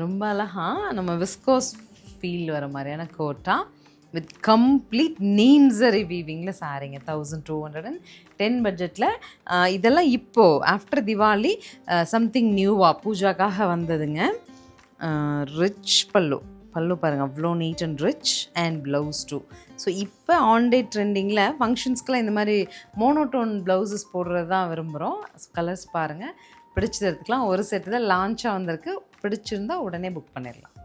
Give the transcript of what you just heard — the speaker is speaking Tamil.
ரொம்ப அழகா நம்ம விஸ்கோஸ் ஃபீல் வர மாதிரியான கோட்டா வித் கம்ப்ளீட் நீம்சரி வீவிங்கில் சாரீங்க 1210 பட்ஜெட்டில். இதெல்லாம் இப்போது ஆஃப்டர் திவாலி சம்திங் நியூவாக பூஜாக்காக வந்ததுங்க. ரிச் பல்லு பாருங்கள், அவ்வளோ neat and rich and blouse too. So இப்போ ஆன்டே ட்ரெண்டிங்கில் ஃபங்க்ஷன்ஸ்க்கெலாம் இந்த மாதிரி மோனோட்டோன் ப்ளவுசஸ் போடுறது தான் விரும்புகிறோம். கலர்ஸ் பாருங்கள், பிடிச்சது எடுத்துக்கலாம். ஒரு செட்டு தான் லான்ச்சாக வந்திருக்கு. பிடிச்சிருந்தா உடனே புக் பண்ணிடலாம்.